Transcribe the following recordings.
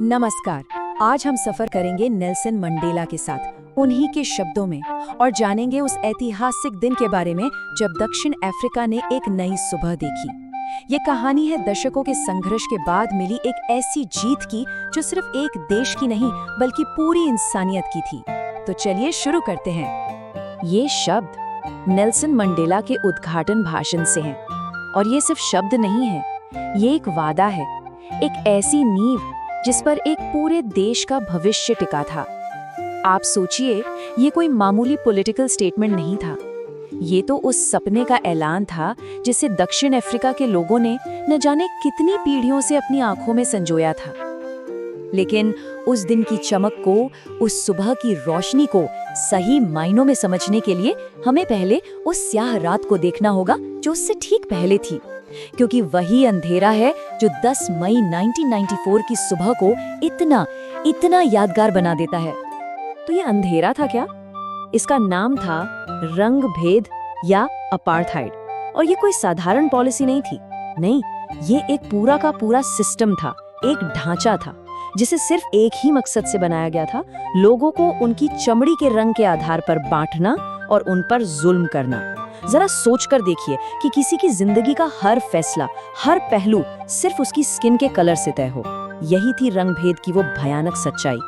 नमस्कार। आज हम सफर करेंगे नेल्सन मंडेला के साथ, उन्हीं के शब्दों में, और जानेंगे उस ऐतिहासिक दिन के बारे में जब दक्षिण अफ्रीका ने एक नई सुबह देखी। ये कहानी है दशकों के संघर्ष के बाद मिली एक ऐसी जीत की जो सिर्फ एक देश की नहीं बल्कि पूरी इंसानियत की थी। तो चलिए शुरू करते हैं। ये शब्द नेल्सन मंडेला के उद्घाटन भाषण से हैं, और ये सिर्फ शब्द नहीं है, ये एक वादा है, एक ऐसी नींव जिस पर एक पूरे देश का भविष्य टिका था। आप सोचिए, ये कोई मामूली पॉलिटिकल स्टेटमेंट नहीं था, ये तो उस सपने का ऐलान था जिसे दक्षिण अफ्रीका के लोगों ने न जाने कितनी पीढ़ियों से अपनी आंखों में संजोया था। लेकिन उस दिन की चमक को, उस सुबह की रोशनी को सही मायनों में समझने के लिए हमें पहले उस स्याह रात को देखना होगा जो उससे ठीक पहले थी, क्योंकि वही अंधेरा है जो 10 मई 1994 की सुबह को इतना यादगार बना देता है। तो ये अंधेरा था क्या? इसका नाम था रंग भेद या अपार्थाइड, और ये कोई साधारण पॉलिसी नहीं थी। नहीं, ये एक पूरा का पूरा सिस्टम था, एक ढांचा था जिसे सिर्फ एक ही मकसद से बनाया गया था, लोगों को उनकी चमड़ी के रंग के आधार पर बांटना और उन पर जुल्म करना। जरा सोचकर देखिए कि किसी की जिंदगी का हर फैसला, हर पहलू सिर्फ उसकी स्किन के कलर से तय हो। यही थी रंगभेद की वो भयानक सच्चाई।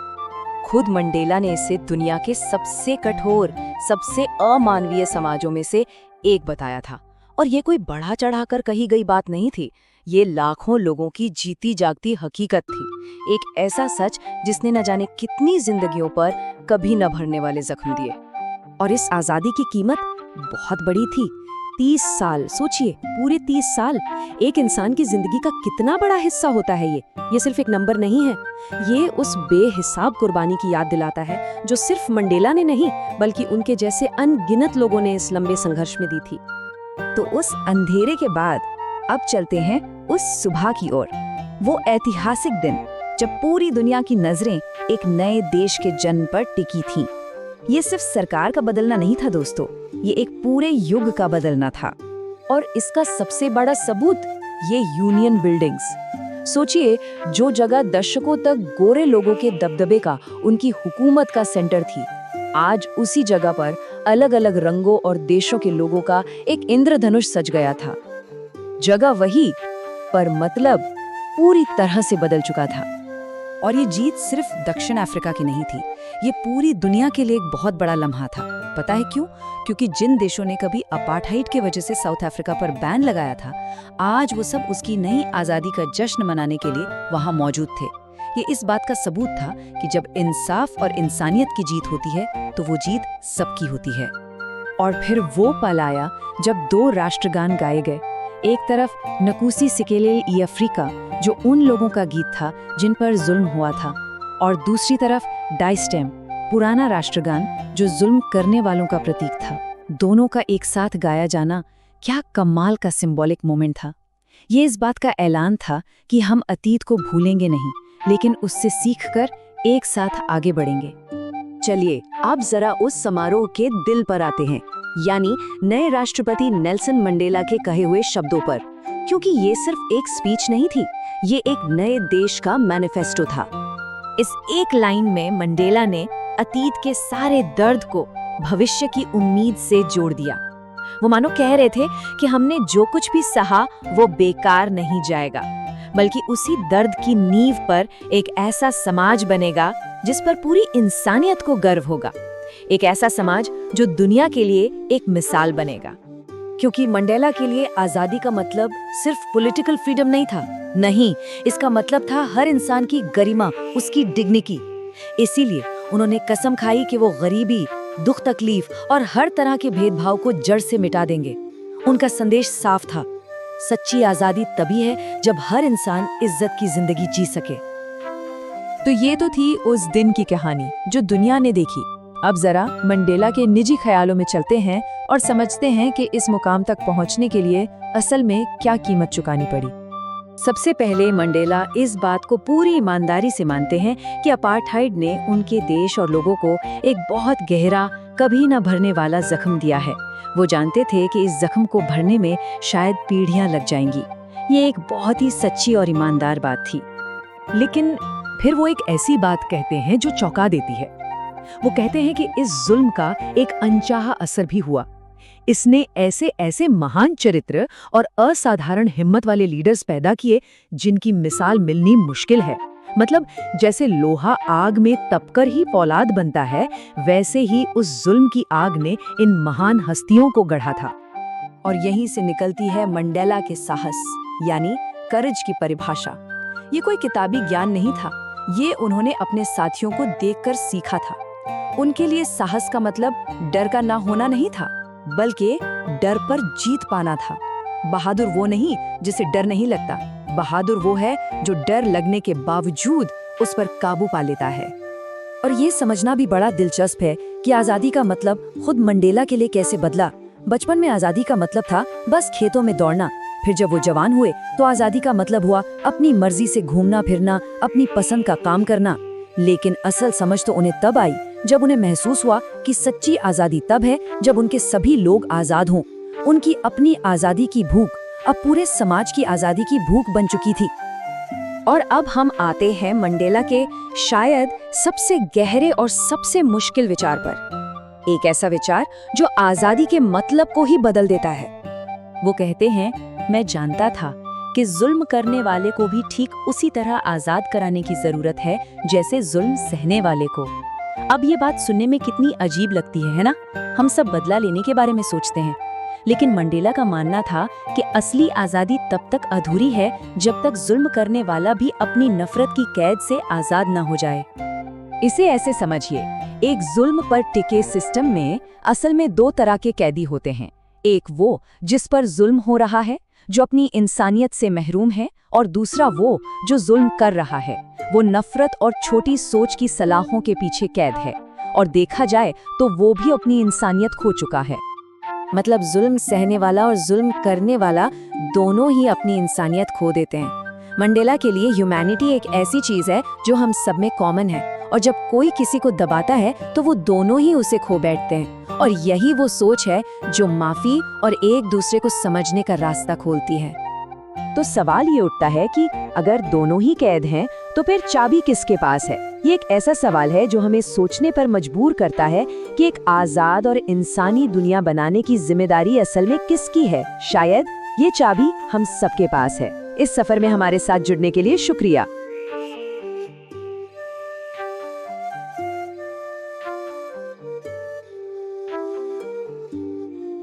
खुद मंडेला ने इसे दुनिया के सबसे कठोर, सबसे अमानवीय समाजों में से एक बताया था। और ये कोई बढ़ा चढ़ाकर कही गई बात नहीं थी, ये लाखों लोगों की जीती जागती हकीकत थी। एक ऐसा सच जिसने न जाने कितनी जिंदगियों पर कभी न भरने वाले जख्म दिए। और इस आजादी की कीमत बहुत बड़ी थी। 30 साल, सोचिए, पूरे 30 साल। एक इंसान की जिंदगी का कितना बड़ा हिस्सा होता है ये सिर्फ एक नंबर नहीं है। ये उस बेहिसाब कुर्बानी की याद दिलाता है जो सिर्फ मंडेला ने नहीं बल्कि उनके जैसे अनगिनत लोगों ने इस लंबे संघर्ष में दी थी। तो उस अंधेरे के बाद अब चलते हैं उस सुबह की ओर, वो ऐतिहासिक दिन जब पूरी दुनिया की नजरें एक नए देश के जन्म पर टिकी थीं। ये सिर्फ सरकार का बदलना नहीं था दोस्तों, ये एक पूरे युग का बदलना था। और इसका सबसे बड़ा सबूत ये यूनियन बिल्डिंग्स। सोचिए, जो जगह दशकों तक गोरे लोगों के दबदबे का, उनकी हुकूमत का सेंटर थी, आज उसी जगह पर अलग अलग रंगों और देशों के लोगों का एक इंद्रधनुष सज गया था। जगह वही, पर मतलब पूरी तरह से बदल चुका था। और ये जीत सिर्फ दक्षिण अफ्रीका की नहीं थी, ये पूरी दुनिया के लिए एक बहुत बड़ा लम्हा था। पता है क्यों? क्योंकि जिन देशों ने कभी अपार्थाइड की वजह से साउथ अफ्रीका पर बैन लगाया था, आज वो सब उसकी नई आज़ादी का जश्न मनाने के लिए वहाँ मौजूद थे। ये इस बात का सबूत था कि जब इंसाफ और इंसानियत की जीत होती है तो वो जीत सबकी होती है। और फिर वो पल आया जब 2 राष्ट्रगान गाए गए। एक तरफ नकूसी सिकेलेल ई अफ्रीका, जो उन लोगों का गीत था जिन पर जुल्म हुआ था, और दूसरी तरफ डाइस्टेम, पुराना राष्ट्रगान जो जुल्म करने वालों का प्रतीक था। दोनों का एक साथ गाया जाना क्या कमाल का सिंबॉलिक मोमेंट था। ये इस बात का ऐलान था कि हम अतीत को भूलेंगे नहीं, लेकिन उससे सीखकर एक साथ आगे बढ़ेंगे। चलिए अब जरा उस समारोह के दिल पर आते हैं, यानी नए राष्ट्रपति नेल्सन मंडेला के कहे हुए शब्दों पर, क्योंकि ये सिर्फ एक स्पीच नहीं थी, ये एक नए देश का मैनिफेस्टो था। इस एक लाइन में मंडेला ने अतीत के सारे दर्द को भविष्य की उम्मीद से जोड़ दिया। वो मानो कह रहे थे कि हमने जो कुछ भी सहा वो बेकार नहीं जाएगा, बल्कि उसी दर्द की नींव पर एक ऐसा समाज बनेगा जिस पर पूरी इंसानियत को गर्व होगा। एक ऐसा समाज जो दुनिया के लिए एक मिसाल बनेगा। क्योंकि मंडेला के लिए आजादी का मतलब सिर्फ पॉलिटिकल फ्रीडम नहीं था, नहीं, इसका मतलब था हर इंसान की गरिमा, उसकी डिग्निटी। इसीलिए उन्होंने कसम खाई कि वो गरीबी, दुख तकलीफ और हर तरह के भेदभाव को जड़ से मिटा देंगे। उनका संदेश साफ था, सच्ची आजादी तभी है जब हर इंसान इज्जत की जिंदगी जी सके। तो ये तो थी उस दिन की कहानी जो दुनिया ने देखी। अब जरा मंडेला के निजी ख्यालों में चलते हैं और समझते हैं कि इस मुकाम तक पहुंचने के लिए असल में क्या कीमत चुकानी पड़ी। सबसे पहले मंडेला इस बात को पूरी ईमानदारी से मानते हैं कि अपार्थाइड ने उनके देश और लोगों को एक बहुत गहरा, कभी न भरने वाला जख्म दिया है। वो जानते थे कि इस जख्म को भरने में शायद पीढ़ियां लग जाएंगी। ये एक बहुत ही सच्ची और ईमानदार बात थी। लेकिन फिर वो एक ऐसी बात कहते हैं जो चौंका देती है। वो कहते हैं कि इस जुल्म का एक अनचाहा असर भी हुआ। इसने ऐसे ऐसे महान चरित्र और असाधारण हिम्मत वाले लीडर्स पैदा किए जिनकी मिसाल मिलनी मुश्किल है। मतलब जैसे लोहा आग में तपकर ही फौलाद बनता है, वैसे ही उस जुल्म की आग ने इन महान हस्तियों को गढ़ा था। और यहीं से निकलती है मंडेला के साहस यानी करेज की परिभाषा। ये कोई किताबी ज्ञान नहीं था, ये उन्होंने अपने साथियों को देखकर सीखा था। उनके लिए साहस का मतलब डर का ना होना नहीं था, बल्कि डर पर जीत पाना था। बहादुर वो नहीं जिसे डर नहीं लगता, बहादुर वो है जो डर लगने के बावजूद उस पर काबू पा लेता है। और ये समझना भी बड़ा दिलचस्प है कि आज़ादी का मतलब खुद मंडेला के लिए कैसे बदला। बचपन में आज़ादी का मतलब था बस खेतों में दौड़ना, फिर जब वो जवान हुए तो आज़ादी का मतलब हुआ अपनी मर्जी से घूमना फिरना, अपनी पसंद का काम करना। लेकिन असल समझ तो उन्हें तब आई जब उन्हें महसूस हुआ कि सच्ची आज़ादी तब है जब उनके सभी लोग आज़ाद हों। उनकी अपनी आज़ादी की भूख अब पूरे समाज की आज़ादी की भूख बन चुकी थी। और अब हम आते हैं मंडेला के शायद सबसे गहरे और सबसे मुश्किल विचार पर, एक ऐसा विचार जो आज़ादी के मतलब को ही बदल देता है। वो कहते हैं, मैं जानता था कि जुल्म करने वाले को भी ठीक उसी तरह आज़ाद कराने की ज़रूरत है जैसे जुल्म सहने वाले को। अब ये बात सुनने में कितनी अजीब लगती है ना? हम सब बदला लेने के बारे में सोचते हैं, लेकिन मंडेला का मानना था कि असली आज़ादी तब तक अधूरी है जब तक जुल्म करने वाला भी अपनी नफरत की कैद से आज़ाद न हो जाए। इसे ऐसे समझिए, एक जुल्म पर टिके सिस्टम में असल में दो तरह के कैदी होते हैं। एक वो जिस पर जुल्म हो रहा है, जो अपनी इंसानियत से महरूम है, और दूसरा वो जो जुल्म कर रहा है, वो नफरत और छोटी सोच की सलाहों के पीछे कैद है। और देखा जाए तो वो भी अपनी इंसानियत खो चुका है। मतलब जुल्म सहने वाला और जुल्म करने वाला दोनों ही अपनी इंसानियत खो देते हैं। मंडेला के लिए ह्यूमैनिटी एक ऐसी चीज है जो हम सब में कॉमन है, और जब कोई किसी को दबाता है तो वो दोनों ही उसे खो बैठते हैं। और यही वो सोच है जो माफी और एक दूसरे को समझने का रास्ता खोलती है। तो सवाल ये उठता है कि अगर दोनों ही कैद हैं तो फिर चाबी किसके पास है? ये एक ऐसा सवाल है जो हमें सोचने पर मजबूर करता है कि एक आज़ाद और इंसानी दुनिया बनाने की जिम्मेदारी असल में किसकी है। शायद ये चाबी हम सबके पास है। इस सफर में हमारे साथ जुड़ने के लिए शुक्रिया।